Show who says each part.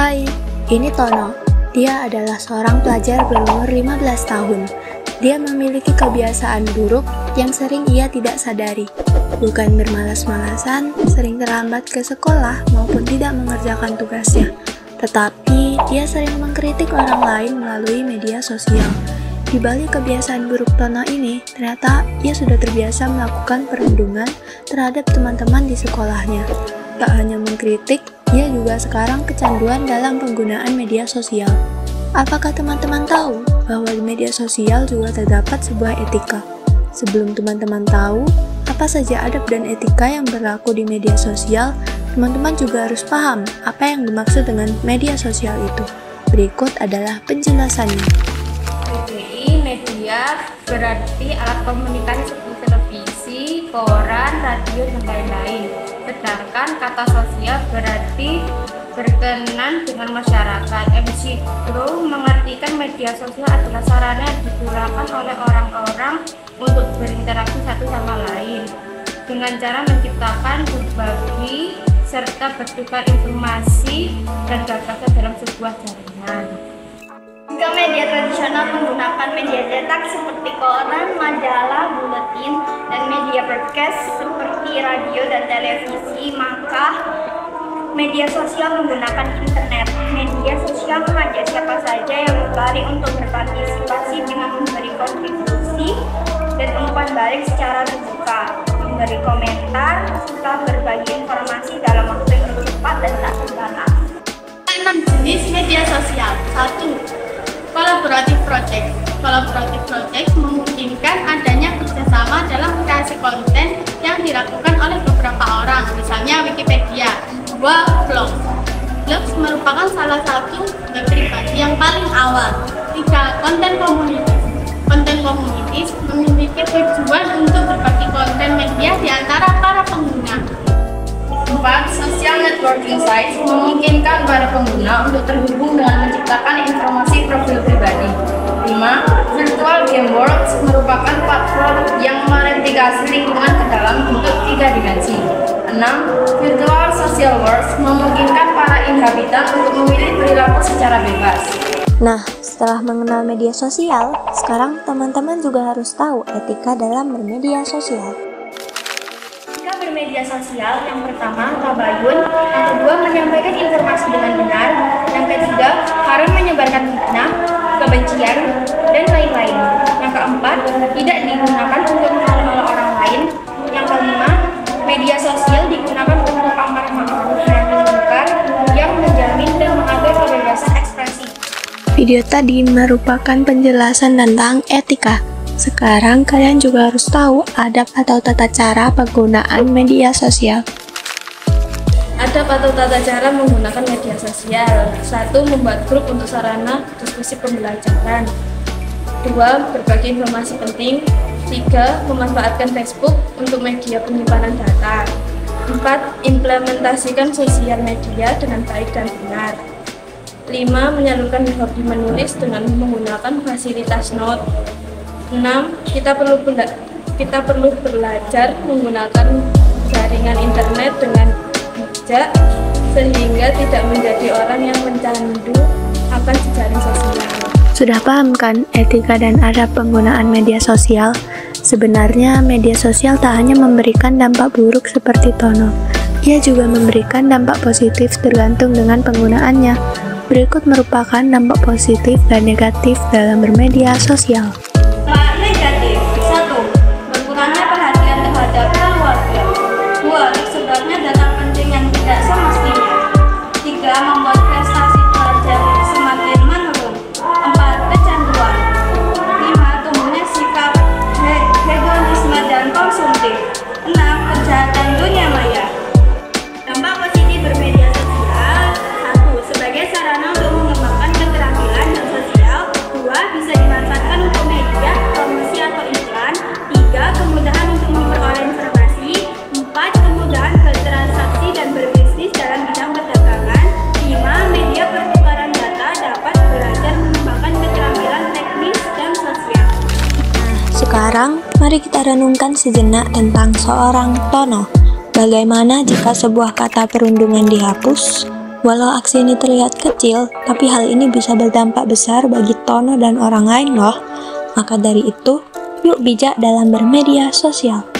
Speaker 1: Hai, ini Tono. Dia adalah seorang pelajar berumur 15 tahun. Dia memiliki kebiasaan buruk yang sering ia tidak sadari. Bukan bermalas-malasan, sering terlambat ke sekolah maupun tidak mengerjakan tugasnya. Tetapi, dia sering mengkritik orang lain melalui media sosial. Di balik kebiasaan buruk Tono ini, ternyata ia sudah terbiasa melakukan perundungan terhadap teman-teman di sekolahnya. Tak hanya mengkritik, ia juga sekarang kecanduan dalam penggunaan media sosial. Apakah teman-teman tahu bahwa di media sosial juga terdapat sebuah etika? Sebelum teman-teman tahu apa saja adab dan etika yang berlaku di media sosial, teman-teman juga harus paham apa yang dimaksud dengan media sosial itu. Berikut adalah penjelasannya.
Speaker 2: Media berarti alat komunikasi seperti televisi, koran, radio, dan lain-lain. Sedangkan kata sosial berarti berkenan dengan masyarakat. MC Pro mengartikan media sosial adalah sarana yang digunakan oleh orang-orang untuk berinteraksi satu sama lain dengan cara menciptakan, berbagi, serta bertukar informasi dan gagasan dalam sebuah jaringan.
Speaker 3: Jika media tradisional menggunakan media cetak seperti koran, majalah, buletin, dan media broadcast seperti radio dan televisi, maka media sosial menggunakan internet. Media sosial mengajak siapa saja yang tertarik untuk berpartisipasi dengan memberi kontribusi dan umpan balik secara terbuka, memberi komentar, serta berbagi informasi dalam waktu yang cepat dan tak terbatas.
Speaker 4: 6 jenis media sosial. 1. Collaborative project. Collaborative project memungkinkan adanya kerjasama dalam kreasi konten yang dilakukan oleh beberapa orang, misalnya Wikipedia. 2. Blogs. Blogs merupakan salah satu web pribadi yang paling awal. 3. Konten komunitas. Konten komunitas memiliki tujuan untuk berbagi konten media di antara para pengguna.
Speaker 2: 4. Social networking sites memungkinkan para pengguna untuk terhubung dengan menciptakan informasi profil pribadi. 5. Virtual game worlds merupakan platform yang mereplikasi lingkungan ke dalam bentuk 3 dimensi. 6. Virtual social worlds memungkinkan para inhabitan untuk memilih perilaku secara bebas.
Speaker 1: Nah, setelah mengenal media sosial, sekarang teman-teman juga harus tahu etika dalam bermedia sosial.
Speaker 3: Media sosial, yang pertama tabayun, yang kedua menyampaikan informasi dengan benar, yang ketiga haram menyebarkan fitnah, kebencian, dan lain-lain. Yang keempat tidak digunakan untuk menghalang orang lain. Yang kelima media sosial digunakan untuk amar ma'ruf nahi munkar yang menjamin dan mengatur kebebasan ekspresi.
Speaker 1: Video tadi merupakan penjelasan tentang etika. Sekarang kalian juga harus tahu adab atau tata cara penggunaan media sosial.
Speaker 4: Adab atau tata cara menggunakan media sosial. 1. Membuat grup untuk sarana diskusi pembelajaran. 2. Berbagi informasi penting. 3. Memanfaatkan Facebook untuk media penyimpanan data. 4. Implementasikan sosial media dengan baik dan benar. 5. Menyalurkan hobi menulis dengan menggunakan fasilitas note. 6. Kita perlu belajar menggunakan jaringan internet dengan bijak sehingga tidak menjadi orang yang mencandu akan jejaring sosial.
Speaker 1: Sudah paham kan etika dan adab penggunaan media sosial? Sebenarnya media sosial tak hanya memberikan dampak buruk seperti Tono, ia juga memberikan dampak positif tergantung dengan penggunaannya. Berikut merupakan dampak positif dan negatif dalam bermedia sosial.
Speaker 3: Negatif. 1. Berkurangnya perhatian terhadap keluarga. 2. Tersebarnya data penting yang tidak semestinya. 3. Membuat prestasi pelajar semakin menurun. 4. Kecanduan. 5. Tumbuhnya sikap hedonisme dan konsumtif. 6. Kejahatan dunia maya. Dampak positif bermedia sosial. 1. Sebagai sarana untuk mengembangkan keterampilan dan sosial. 2. Bisa dimanfaatkan untuk media, promosi atau iklan. 3. Kemudahan untuk memperoleh informasi. 4. Kemudahan bertransaksi dan berbisnis dalam bidang perdagangan. 5. Media pertukaran data dapat belajar mengembangkan keterampilan teknis dan sosial.
Speaker 1: Sekarang, mari kita renungkan sejenak tentang seorang Tono. Bagaimana jika sebuah kata perundungan dihapus? Walau aksi ini terlihat kecil, tapi hal ini bisa berdampak besar bagi Tono dan orang lain loh. Maka dari itu, yuk bijak dalam bermedia sosial.